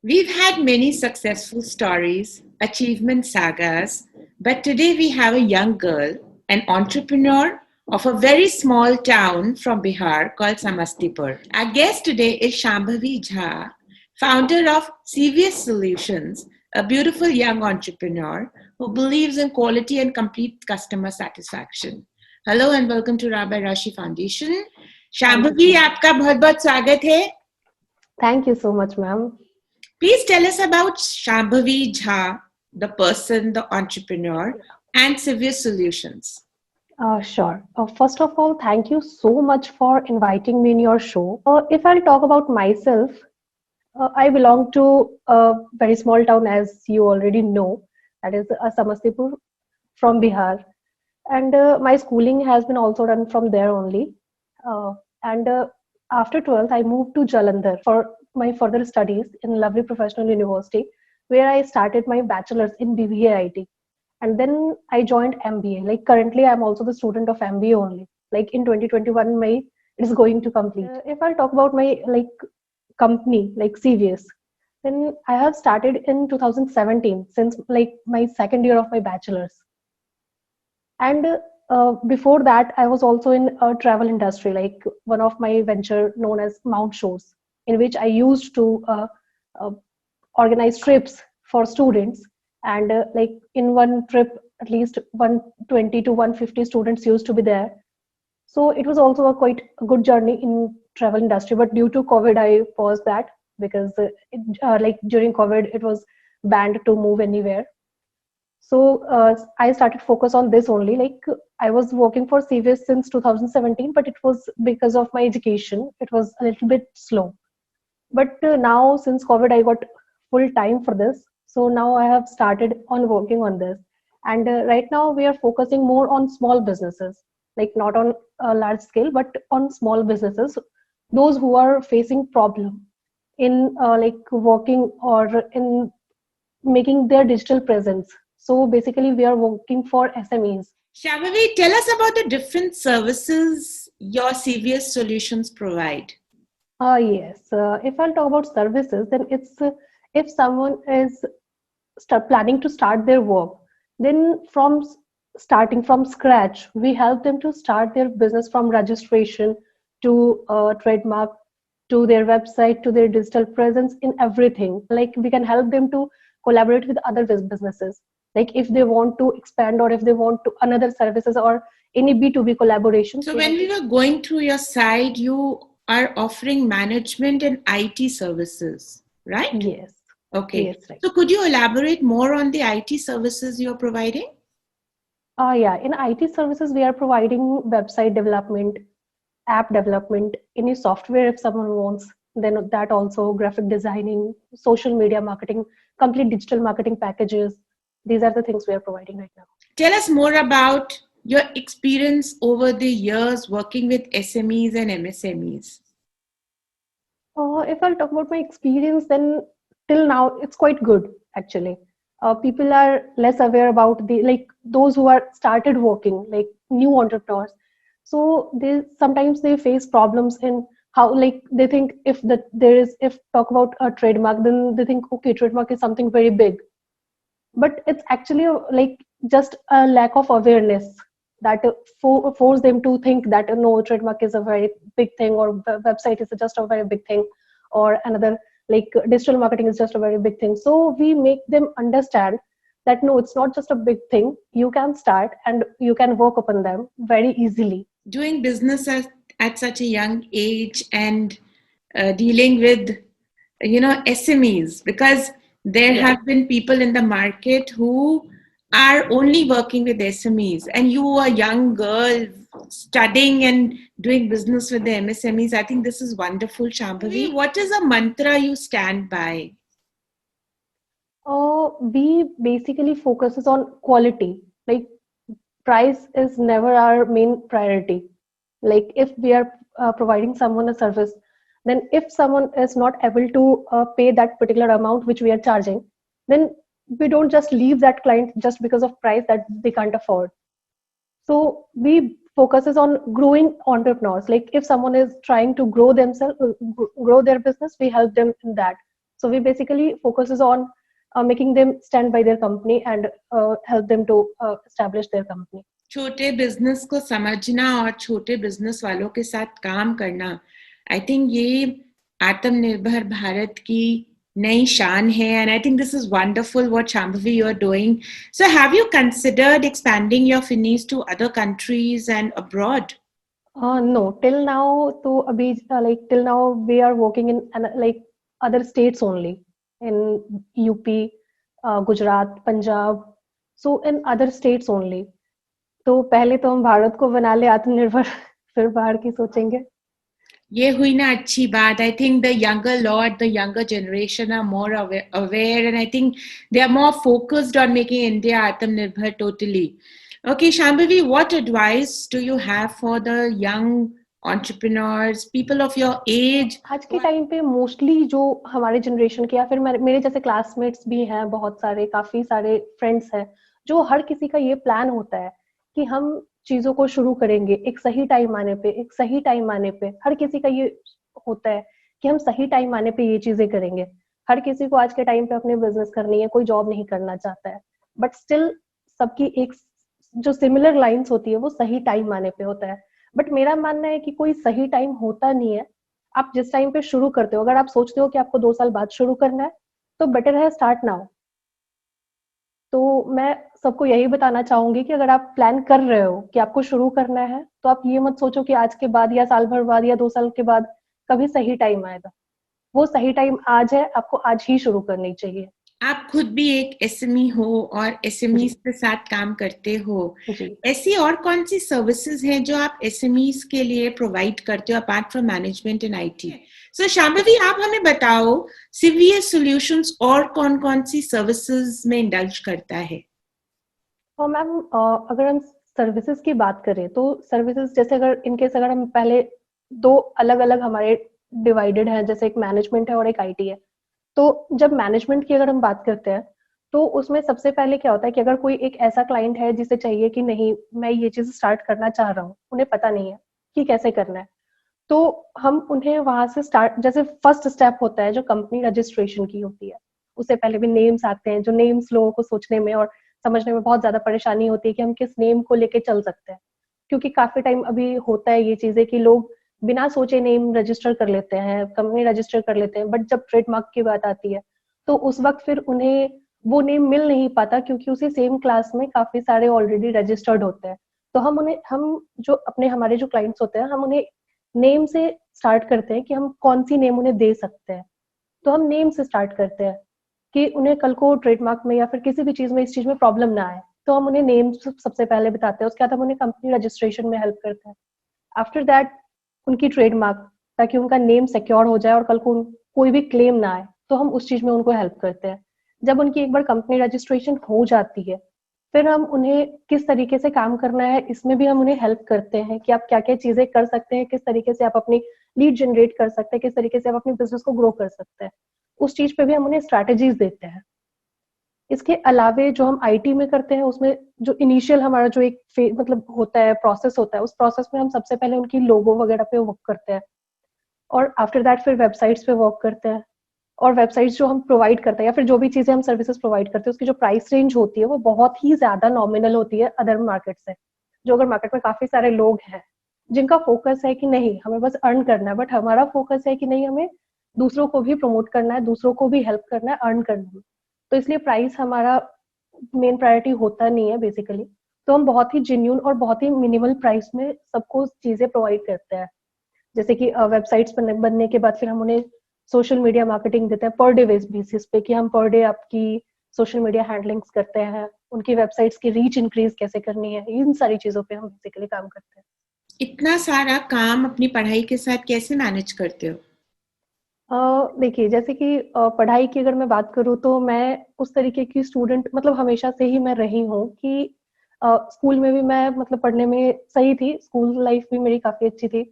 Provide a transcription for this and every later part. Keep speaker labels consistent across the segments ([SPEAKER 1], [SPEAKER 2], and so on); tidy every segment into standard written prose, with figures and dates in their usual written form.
[SPEAKER 1] We've had many successful stories, achievement sagas, but today we have a young girl, an entrepreneur of a very small town from Bihar called Samastipur. Our guest today is Shambhavi Jha, founder of CVS Solutions, a beautiful young entrepreneur who believes in quality and complete customer satisfaction. Hello and welcome to Rabbi Rashi Foundation.
[SPEAKER 2] Thank you
[SPEAKER 1] Shambhavi
[SPEAKER 2] so much.
[SPEAKER 1] आपका बहुत बहुत स्वागत है.
[SPEAKER 2] Thank you so much, ma'am.
[SPEAKER 1] Please tell us about Shambhavi Jha, the person, the entrepreneur, and Severe Solutions.
[SPEAKER 2] Sure. First of all, thank you so much for inviting me in your show. If I'll talk about myself, I belong to a very small town, as you already know, that is Samastipur from Bihar. And my schooling has been also done from there only. And After 12th, I moved to Jalandhar for my further studies in Lovely Professional University, where I started my bachelor's in BBA IT. And then I joined MBA. Like currently, I'm also the student of MBA only. Like in 2021 May, it is going to complete. If I'll talk about my company, like CVS, then I have started in 2017, since like my second year of my bachelor's. And before that, I was also in a travel industry, like one of my venture known as Mount Shores, in which I used to uh, organize trips for students. And like in one trip, at least 120 to 150 students used to be there. So it was also a quite a good journey in travel industry. But due to COVID, I paused that because like during COVID, it was banned to move anywhere. So I started focus on this only. Like I was working for CVS since 2017, but it was because of my education. It was a little bit slow. But now since COVID, I got full time for this. So now I have started on working on this. And right now we are focusing more on small businesses, like not on a large scale, but on small businesses, those who are facing problem in like working or in making their digital presence. So basically, we are working for SMEs.
[SPEAKER 1] Shambhavi, tell us about the different services your CVS Solutions provide.
[SPEAKER 2] Yes. If I'll talk about services, then it's if someone is planning to start their work, then starting from scratch, we help them to start their business from registration to trademark to their website to their digital presence in everything. Like we can help them to collaborate with other businesses. Like if they want to expand or if they want to another services or any B2B collaborations.
[SPEAKER 1] So, when we were going through your site, you are offering management and IT services, right?
[SPEAKER 2] Yes.
[SPEAKER 1] Okay.
[SPEAKER 2] Yes, right.
[SPEAKER 1] So, could you elaborate more on the IT services you're providing?
[SPEAKER 2] Yeah, in IT services, we are providing website development, app development, any software if someone wants, then that also graphic designing, social media marketing, complete digital marketing packages. These are the things we are providing right now.
[SPEAKER 1] Tell us more about your experience over the years working with SMEs and MSMEs.
[SPEAKER 2] If I'll talk about my experience, then till now it's quite good actually. People are less aware about the like those who are started working, like new entrepreneurs. So they sometimes they face problems in how like they think if that there is if talk about a trademark, then they think okay, trademark is something very big, but it's actually like just a lack of awareness that force them to think that no, trademark is a very big thing or website is just a very big thing or another like digital marketing is just a very big thing. So we make them understand that no, it's not just a big thing, you can start and you can work upon them very easily.
[SPEAKER 1] Doing business at such a young age and dealing with SMEs, because there
[SPEAKER 2] Yeah.
[SPEAKER 1] have been people in the market who are only working with SMEs, and you a young girl studying and doing business with the MSMEs. I think this is wonderful. Shambhavi, what is a mantra you stand by?
[SPEAKER 2] We basically focuses on quality. Like price is never our main priority. Like if we are providing someone a service, then if someone is not able to pay that particular amount which we are charging, then we don't just leave that client just because of price that they can't afford. So we focuses on growing entrepreneurs. Like if someone is trying to grow themselves, grow their business, we help them in that. So we basically focuses on making them stand by their company and help them to establish their company.
[SPEAKER 1] छोटे business को समझना और छोटे business वालों के साथ काम करना, आई थिंक ये आत्मनिर्भर भारत की नई शान है, and I think this is wonderful what Shambhavi you are doing. So have you considered expanding your Finis to other countries and abroad?
[SPEAKER 2] No, till now, तो अभी like till now we are working in like other states only, in UP, Gujarat, Punjab, so in other states only. तो पहले तो हम भारत को बना ले आत्मनिर्भर, फिर बाहर की सोचेंगे.
[SPEAKER 1] ये हुई ना अच्छी बात. I think the younger lot, the younger generation are more aware, and I think they are more focused on making India Atmanirbhar totally. Okay, Shambhavi, what advice do you have for the young entrepreneurs, people of your age?
[SPEAKER 2] आज के time पे mostly जो हमारे generation के या फिर मेरे जैसे क्लासमेट्स भी हैं, बहुत सारे, काफी सारे फ्रेंड्स हैं, जो हर किसी का ये प्लान होता है कि हम चीजों को शुरू करेंगे एक सही टाइम आने पे, एक सही टाइम आने पे. हर किसी का ये होता है कि हम सही टाइम आने पे ये चीजें करेंगे. हर किसी को आज के टाइम पे अपने बिजनेस करनी है, कोई जॉब नहीं करना चाहता है, बट स्टिल सबकी एक जो सिमिलर लाइंस होती है वो सही टाइम आने पे होता है. बट मेरा मानना है कि कोई सही टाइम होता नहीं है. आप जिस टाइम पे शुरू करते हो, अगर आप सोचते हो कि आपको 2 साल बाद शुरू करना है, तो बेटर है स्टार्ट नाउ. तो मैं सबको यही बताना चाहूंगी कि अगर आप प्लान कर रहे हो कि आपको शुरू करना है, तो आप ये मत सोचो कि आज के बाद या साल भर बाद या 2 साल के बाद कभी सही टाइम आएगा. वो सही टाइम आज है, आपको आज ही शुरू करनी चाहिए.
[SPEAKER 1] आप खुद भी एक एसएमई हो और एसएमईज के साथ काम करते हो.
[SPEAKER 2] जी.
[SPEAKER 1] ऐसी और कौन सी सर्विसेज हैं जो आप एसएमईज के लिए प्रोवाइड करते हो apart from management and IT? So Shambhavi, आप हमें बताओ सीवीएस सॉल्यूशंस और कौन-कौन सी सर्विसेज में इंडल्ज करता है?
[SPEAKER 2] और मैम अगर हम सर्विसेज की बात करें तो सर्विसेज जैसे अगर हम पहले 2 अलग-अलग हमारे डिवाइडेड हैं, जैसे एक मैनेजमेंट है और एक आईटी है. तो जब मैनेजमेंट की अगर हम बात करते हैं तो उसमें सबसे पहले क्या होता है कि अगर कोई एक ऐसा क्लाइंट है जिसे चाहिए कि नहीं मैं ये चीज स्टार्ट करना चाह रहा हूँ, उन्हें पता नहीं है कि कैसे करना है, तो हम उन्हें वहां से स्टार्ट, जैसे फर्स्ट स्टेप होता है जो कंपनी रजिस्ट्रेशन की होती है, उससे पहले भी नेम्स आते हैं, जो नेम्स लोगों को सोचने में और समझने में बहुत ज्यादा परेशानी होती है कि हम किस नेम को लेके चल सकते हैं. क्योंकि काफी टाइम अभी होता है ये चीजें कि लोग बिना सोचे नेम रजिस्टर कर लेते हैं, कंपनी रजिस्टर कर लेते हैं, बट जब ट्रेडमार्क की बात आती है तो उस वक्त फिर उन्हें वो नेम मिल नहीं पाता, क्योंकि उसी सेम क्लास में काफी सारे ऑलरेडी रजिस्टर्ड होते हैं. तो हम जो हमारे जो क्लाइंट्स होते हैं, हम उन्हें नेम से स्टार्ट करते हैं कि हम कौन सी नेम उन्हें दे सकते हैं. तो हम नेम से स्टार्ट करते हैं कि उन्हें कल को ट्रेडमार्क में या फिर किसी भी चीज में इस चीज में प्रॉब्लम ना आए, तो हम उन्हें नेम सबसे पहले बताते हैं. उसके बाद हम उन्हें कंपनी रजिस्ट्रेशन में हेल्प करते हैं. आफ्टर दैट उनकी ट्रेडमार्क, ताकि उनका नेम सिक्योर हो जाए और कल को कोई भी क्लेम ना आए, तो हम उस चीज में उनको हेल्प करते हैं. जब उनकी एक बार कंपनी रजिस्ट्रेशन हो जाती है, फिर हम उन्हें किस तरीके से काम करना है इसमें भी हम उन्हें हेल्प करते हैं कि आप क्या क्या चीजें कर सकते हैं, किस तरीके से आप अपनी लीड जनरेट कर सकते हैं, किस तरीके से आप अपने बिजनेस को ग्रो कर सकते हैं. उस चीज पे भी हम उन्हें स्ट्रैटेजीज देते हैं. इसके अलावे जो हम आईटी में करते हैं, उसमें जो इनिशियल हमारा जो एक मतलब होता है, प्रोसेस होता है, उस प्रोसेस में हम सबसे पहले उनकी लोगो वगैरह पे वर्क करते हैं, और आफ्टर दैट फिर वेबसाइट्स पे वर्क करते हैं. और वेबसाइट्स जो हम प्रोवाइड करते हैं या फिर जो भी चीजें हम सर्विसेज प्रोवाइड करते हैं, उसकी जो प्राइस रेंज होती है वो बहुत ही ज्यादा नॉमिनल होती है अदर मार्केट से. जो अगर मार्केट में काफी सारे लोग हैं जिनका फोकस है कि नहीं हमें बस अर्न करना है, बट हमारा फोकस है कि नहीं हमें दूसरों को भी प्रमोट करना है, दूसरों को भी हेल्प करना है अर्न करने में. तो इसलिए प्राइस हमारा मेन प्रायोरिटी होता नहीं है बेसिकली. तो हम बहुत ही जेन्युइन और बहुत ही मिनिमल प्राइस में सबको चीजें प्रोवाइड करते हैं. जैसे कि वेबसाइट्स बनने के बाद फिर हम उन्हें सोशल मीडिया मार्केटिंग देते हैं पर डे बेसिस पे, कि हम पर डे आपकी सोशल मीडिया हैंडलिंग्स करते हैं, उनकी वेबसाइट्स की रीच इंक्रीज कैसे करनी है, इन सारी चीजों पे हम बेसिकली काम करते हैं.
[SPEAKER 1] इतना सारा काम अपनी पढ़ाई के साथ कैसे मैनेज करते हो?
[SPEAKER 2] देखिए, जैसे कि पढ़ाई की अगर मैं बात करूँ तो मैं उस तरीके की स्टूडेंट मतलब हमेशा से ही मैं रही हूँ कि स्कूल में भी मैं मतलब पढ़ने में सही थी, स्कूल लाइफ भी मेरी काफी अच्छी थी,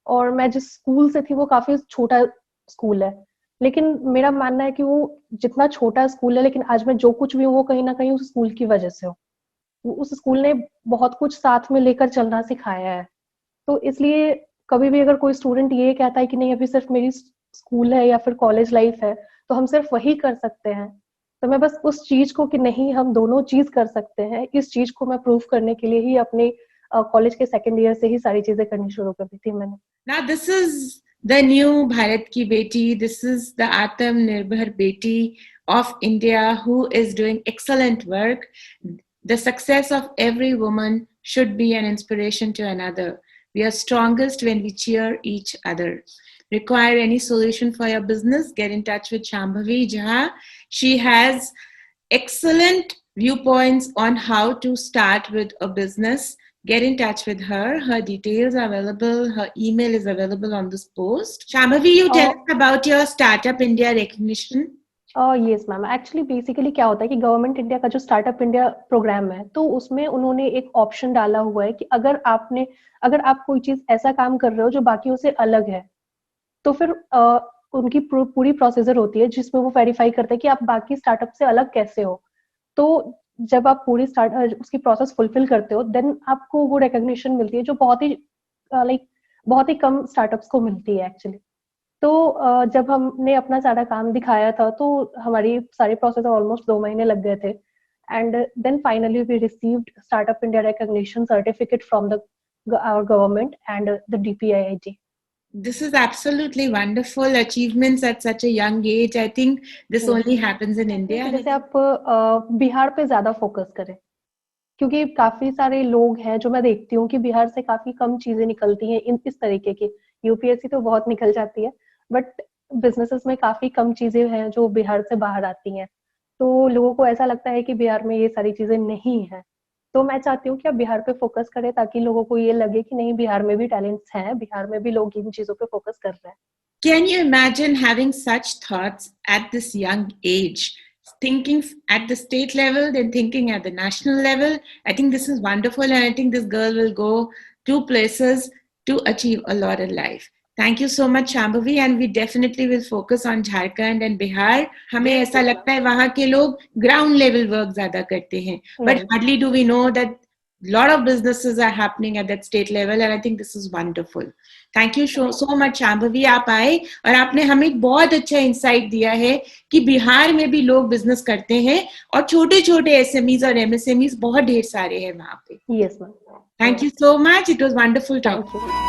[SPEAKER 2] और मैं जिस स्कूल से थी वो काफी छोटा स्कूल है, लेकिन मेरा मानना है कि वो जितना छोटा स्कूल है, लेकिन आज मैं जो कुछ भी हूँ वो कहीं ना कहीं उस स्कूल की वजह से हूँ. उस स्कूल ने बहुत कुछ साथ में लेकर चलना सिखाया है. तो इसलिए कभी भी अगर कोई स्टूडेंट ये कहता है कि नहीं अभी सिर्फ मेरी स्कूल है या फिर कॉलेज लाइफ है, तो हम सिर्फ वही कर सकते हैं। तो मैं बस उस चीज को कि नहीं हम दोनों चीज कर सकते हैं, इस चीज को मैं प्रूव करने के लिए ही अपने कॉलेज के सेकेंड ईयर से ही सारी चीजें करनी शुरू कर दी थी मैंने।
[SPEAKER 1] Now this is the new Bharat Ki Beti. This is the Atam Nirbhar Beti of India who is doing excellent work. The success of every woman should be an inspiration to another. We are strongest when we cheer each other. Require any solution for your business? Get in touch with Shambhavi Jha. She has excellent viewpoints on how to start with a business. Get in touch with her. Her details are available. Her email is available on this post. Shambhavi, you tell us about your Startup India recognition.
[SPEAKER 2] Yes ma'am, actually basically क्या होता है कि government India का जो startup India programme है, तो उसमें उन्होंने एक ऑप्शन डाला हुआ है कि अगर आप कोई चीज ऐसा काम कर रहे हो जो बाकियों से अलग है, तो फिर उनकी पूरी प्रोसीजर होती है जिसमें वो वेरीफाई करते हैं कि आप बाकी स्टार्टअप से अलग कैसे हो। तो जब आप पूरी उसकी प्रोसेस फुलफिल करते हो, देन आपको वो रिकॉग्निशन मिलती है जो बहुत ही कम स्टार्टअप्स को मिलती है एक्चुअली। तो जब हमने अपना सारा काम दिखाया था, तो हमारी सारी प्रोसेस ऑलमोस्ट 2 महीने लग गए थे, and then finally we received startup India recognition certificate from our government and the DPIIT.
[SPEAKER 1] This is absolutely wonderful achievements at such a young age. I think this only happens in India.
[SPEAKER 2] जैसे आप बिहार पे ज्यादा focus करें, क्योंकि काफी सारे लोग हैं जो मैं देखती हूँ कि बिहार से काफी कम चीजें निकलती हैं इस तरीके की। यूपीएससी तो बहुत निकल जाती है, बट बिजनेसेस में काफी कम चीजें हैं जो बिहार से बाहर आती हैं। तो लोगों को ऐसा लगता है कि बिहार में ये सारी चीजें नहीं है। तो मैं चाहती हूँ कि आप बिहार पे फोकस करें ताकि लोगों को ये लगे कि नहीं, बिहार में भी टैलेंट्स हैं, बिहार में भी लोग इन चीजों पे फोकस कर रहे हैं।
[SPEAKER 1] Can you imagine having such thoughts at this young age? Thinking at the state level, then thinking at the national level. I think this is wonderful, and I think this girl will go to places to achieve a lot in life. Thank you so much, Shambhavi, and we definitely will focus on Jharkhand and Bihar. हमें ऐसा लगता है वहाँ के लोग ground level work ज़्यादा करते हैं, but hardly do we know that a lot of businesses are happening at that state level, and I think this is wonderful. Thank you so much, Shambhavi. आप आए और आपने हमें बहुत अच्छा इंसाइट दिया है कि बिहार में भी लोग बिजनेस करते हैं और छोटे छोटे एसएमईज और एमएसएमईज बहुत ढेर सारे हैं वहाँ पे।
[SPEAKER 2] Yes ma'am,
[SPEAKER 1] thank you so much, it was wonderful talking.